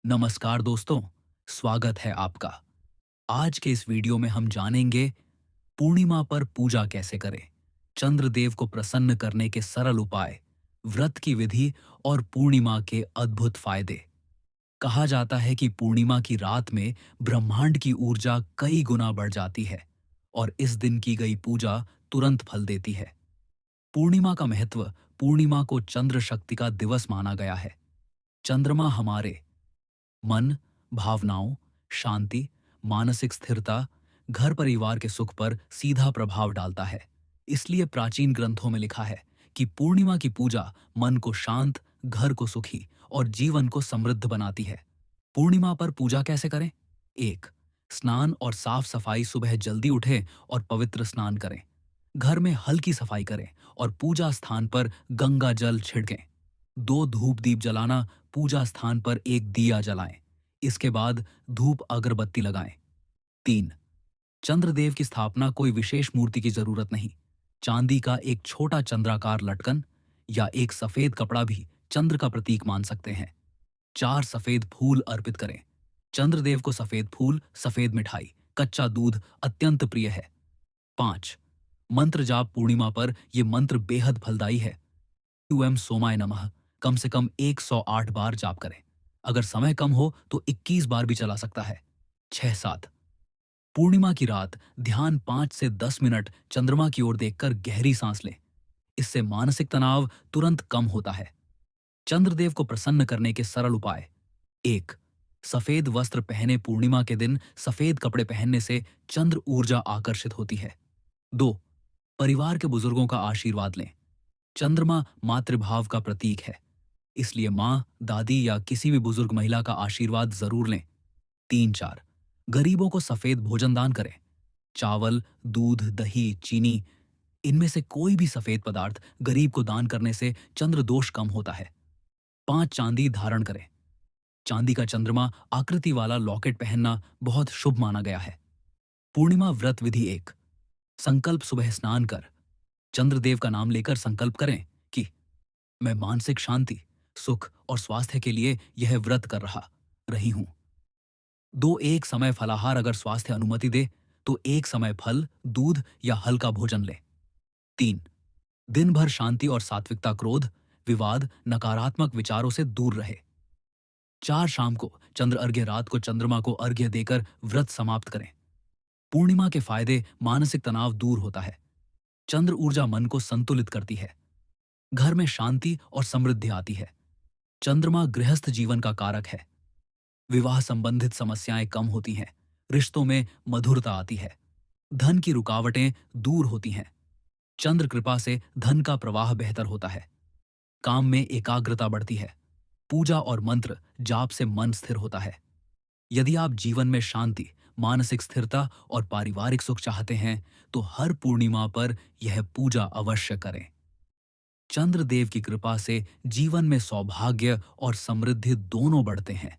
नमस्कार दोस्तों, स्वागत है आपका। आज के इस वीडियो में हम जानेंगे पूर्णिमा पर पूजा कैसे करें, चंद्रदेव को प्रसन्न करने के सरल उपाय, व्रत की विधि और पूर्णिमा के अद्भुत फायदे। कहा जाता है कि पूर्णिमा की रात में ब्रह्मांड की ऊर्जा कई गुना बढ़ जाती है और इस दिन की गई पूजा तुरंत फल देती है। पूर्णिमा का महत्व। पूर्णिमा को चंद्र शक्ति का दिवस माना गया है। चंद्रमा हमारे मन, भावनाओं, शांति, मानसिक स्थिरता, घर परिवार के सुख पर सीधा प्रभाव डालता है। इसलिए प्राचीन ग्रंथों में लिखा है कि पूर्णिमा की पूजा मन को शांत, घर को सुखी और जीवन को समृद्ध बनाती है। पूर्णिमा पर पूजा कैसे करें? 1. स्नान और साफ सफाई। सुबह जल्दी उठें और पवित्र स्नान करें। घर में हल्की सफाई करें और पूजा स्थान पर गंगा जल छिड़कें। 2. धूप दीप जलाना। पूजा स्थान पर एक दिया जलाएं। इसके बाद धूप अगरबत्ती लगाएं। 3. चंद्रदेव की स्थापना। कोई विशेष मूर्ति की जरूरत नहीं। चांदी का एक छोटा चंद्राकार लटकन या एक सफेद कपड़ा भी चंद्र का प्रतीक मान सकते हैं। 4. सफेद फूल अर्पित करें। चंद्रदेव को सफेद फूल, सफेद मिठाई, कच्चा दूध अत्यंत प्रिय है। 5. मंत्र जाप। पूर्णिमा पर यह मंत्र बेहद फलदायी है। ओम सोमाय नमः कम से कम 108 बार जाप करें। अगर समय कम हो तो 21 बार भी चला सकता है। 6. 7. पूर्णिमा की रात ध्यान। 5 से 10 मिनट चंद्रमा की ओर देखकर गहरी सांस लें। इससे मानसिक तनाव तुरंत कम होता है। चंद्रदेव को प्रसन्न करने के सरल उपाय। 1. सफेद वस्त्र पहने। पूर्णिमा के दिन सफेद कपड़े पहनने से चंद्र ऊर्जा आकर्षित होती है। 2. परिवार के बुजुर्गों का आशीर्वाद लें। चंद्रमा मातृभाव का प्रतीक है, इसलिए माँ, दादी या किसी भी बुजुर्ग महिला का आशीर्वाद जरूर लें। 3. 4. गरीबों को सफेद भोजन दान करें। चावल, दूध, दही, चीनी, इनमें से कोई भी सफेद पदार्थ गरीब को दान करने से चंद्र दोष कम होता है। 5. चांदी धारण करें। चांदी का चंद्रमा आकृति वाला लॉकेट पहनना बहुत शुभ माना गया है। पूर्णिमा व्रत विधि। 1. संकल्प। सुबह स्नान कर चंद्रदेव का नाम लेकर संकल्प करें कि मैं मानसिक शांति, सुख और स्वास्थ्य के लिए यह व्रत कर रही हूं। 2. एक समय फलाहार। अगर स्वास्थ्य अनुमति दे तो एक समय फल, दूध या हल्का भोजन लें। 3. दिन भर शांति और सात्विकता। क्रोध, विवाद, नकारात्मक विचारों से दूर रहे। 4. शाम को चंद्र अर्घ्य। रात को चंद्रमा को अर्घ्य देकर व्रत समाप्त करें। पूर्णिमा के फायदे। मानसिक तनाव दूर होता है। चंद्र ऊर्जा मन को संतुलित करती है। घर में शांति और समृद्धि आती है। चंद्रमा गृहस्थ जीवन का कारक है। विवाह संबंधित समस्याएं कम होती हैं। रिश्तों में मधुरता आती है। धन की रुकावटें दूर होती हैं। चंद्र कृपा से धन का प्रवाह बेहतर होता है। काम में एकाग्रता बढ़ती है। पूजा और मंत्र जाप से मन स्थिर होता है। यदि आप जीवन में शांति, मानसिक स्थिरता और पारिवारिक सुख चाहते हैं तो हर पूर्णिमा पर यह पूजा अवश्य करें। चंद्रदेव की कृपा से जीवन में सौभाग्य और समृद्धि दोनों बढ़ते हैं।